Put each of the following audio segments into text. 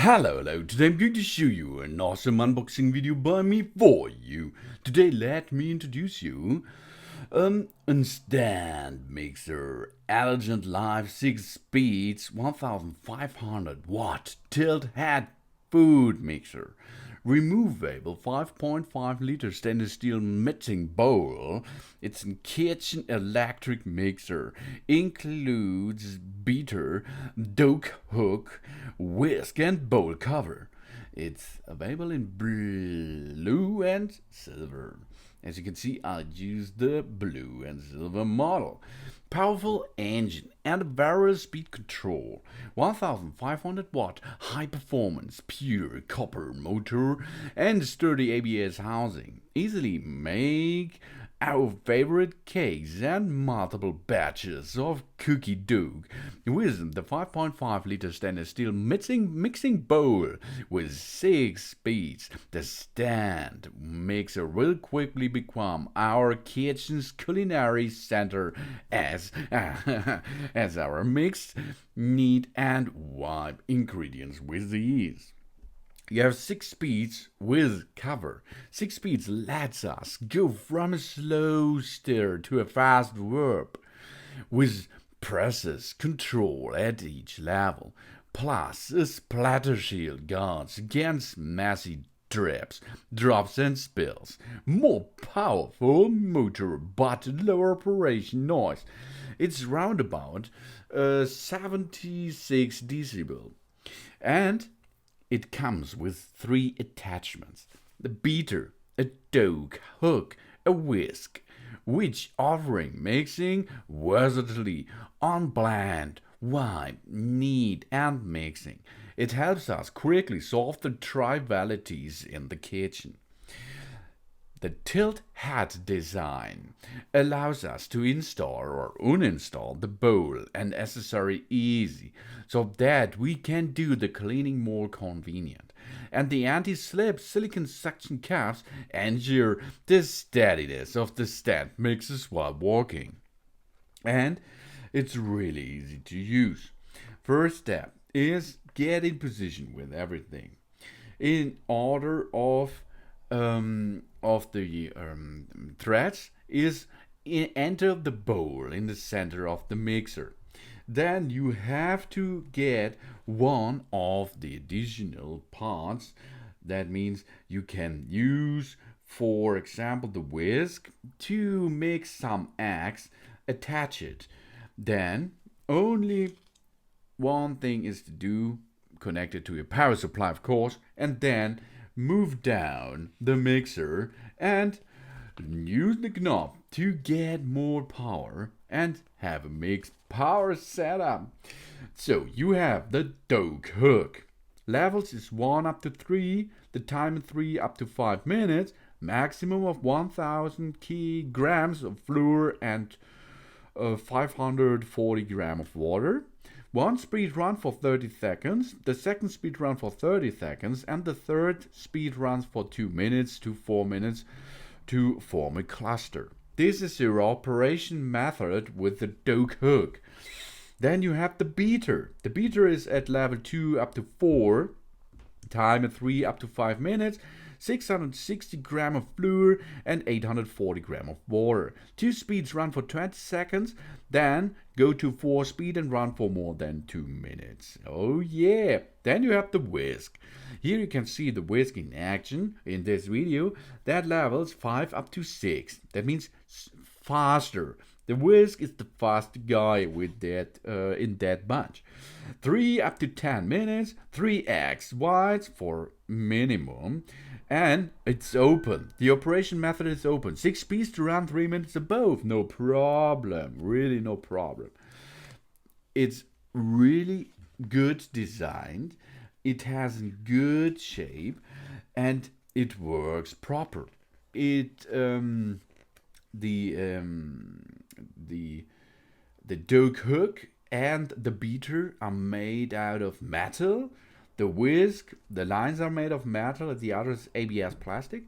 Hello, today I'm going to show you an awesome unboxing video by me for you. Today let me introduce you a stand mixer, Elegant Live 6 speeds, 1500 watt tilt head food mixer. Removable 5.5 liter stainless steel mixing bowl. It's a kitchen electric mixer. Includes beater, dough hook, whisk, and bowl cover. It's available in blue and silver. As you can see, I used the blue and silver model. Powerful engine and various speed control. 1500 watt high performance pure copper motor and sturdy ABS housing. Easily make our favorite cakes and multiple batches of cookie dough with the 5.5 liter stainless steel mixing bowl with 6 speeds. The stand mixer will quickly become our kitchen's culinary center as our mix, knead, and wipe ingredients with ease. You have 6 speeds with cover. 6 speeds lets us go from a slow stir to a fast whip with presses control at each level. Plus, a splatter shield guards against messy drips, drops, and spills. More powerful motor but lower operation noise. It's round about 76 decibel. And it comes with 3 attachments: the beater, a dough hook, a whisk, which offering mixing versatility on blend, wipe, knead, and mixing. It helps us quickly solve the trivialities in the kitchen. The tilt head design allows us to install or uninstall the bowl and accessory easy, so that we can do the cleaning more convenient. And the anti-slip silicone suction caps ensure the steadiness of the stand mixers while walking. And it's really easy to use. First step is get in position with everything in order of the threads is enter the bowl in the center of the mixer. Then you have to get one of the additional parts. That means you can use, for example, the whisk to mix some eggs, attach it. Then only one thing is to do, connect it to your power supply, of course, and then move down the mixer and use the knob to get more power and have a mixed power setup. So you have the dough hook. Levels is 1 up to 3, the time 3 up to 5 minutes, maximum of 1000 kilograms of flour and 540 grams of water. One speed run for 30 seconds, the second speed run for 30 seconds, and the third speed runs for 2 minutes to 4 minutes to form a cluster. This is your operation method with the dough hook. Then you have the beater. The beater is at level 2 up to 4, time at 3 up to 5 minutes, 660 grams of flour and 840 grams of water. 2 speeds run for 20 seconds, then go to 4 speed and run for more than 2 minutes. Oh yeah! Then you have the whisk. Here you can see the whisk in action in this video. That levels 5 up to 6. That means faster. The whisk is the fast guy with that in that bunch. 3 up to 10 minutes, 3 eggs whites for minimum, and it's open. The operation method is open. 6 speeds to run 3 minutes above. No problem. Really no problem. It's really good designed. It has a good shape and it works proper. The dough hook and the beater are made out of metal. The whisk, the lines are made of metal, the other is ABS plastic.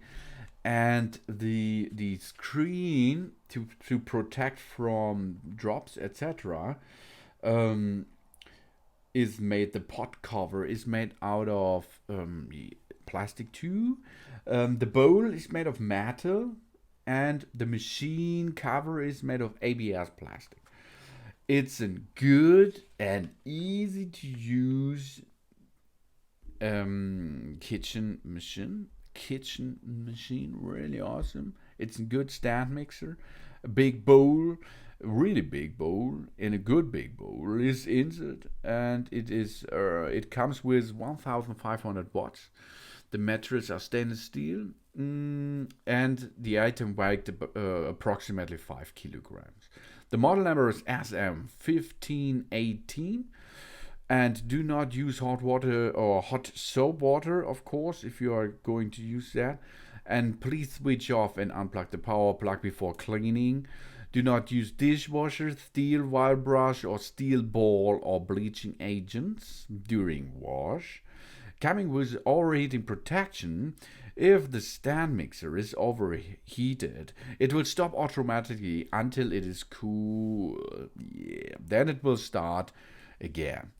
And the screen to protect from drops, etc., is made, the pot cover is made out of plastic too. The bowl is made of metal, and the machine cover is made of ABS plastic. It's a good and easy to use kitchen machine. Really awesome. It's a good stand mixer. A big bowl, a really big bowl, in a good big bowl is insert, and it comes with 1,500 watts. The materials are stainless steel, and the item weighed approximately 5 kilograms. The model number is SM1518. And do not use hot water or hot soap water, of course, if you are going to use that. And please switch off and unplug the power plug before cleaning. Do not use dishwasher, steel wire brush, or steel ball or bleaching agents during wash. Coming with overheating protection, if the stand mixer is overheated, it will stop automatically until it is cool. Yeah, then it will start again.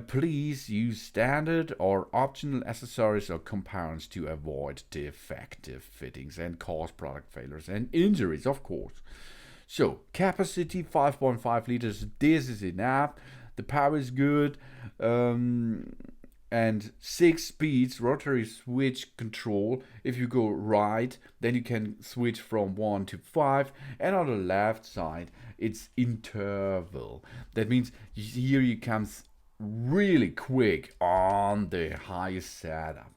Please use standard or optional accessories or compounds to avoid defective fittings and cause product failures and injuries, of course. So, capacity 5.5 liters, this is enough. The power is good. And 6 speeds rotary switch control. If you go right, then you can switch from 1 to 5, and on the left side it's interval. That means here you come really quick on the highest setup.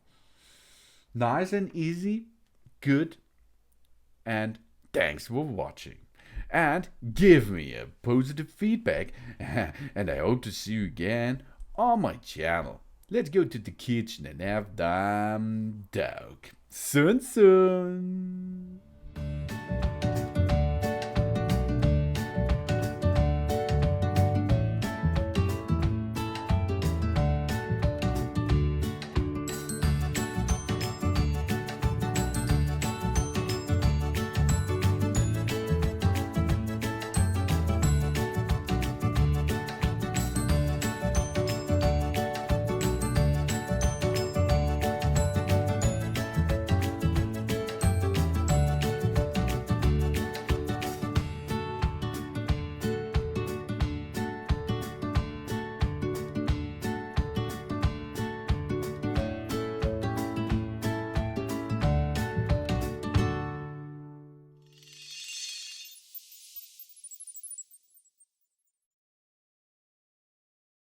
Nice and easy, good, and thanks for watching. And give me a positive feedback, and I hope to see you again on my channel. Let's go to the kitchen and have them dog. Soon.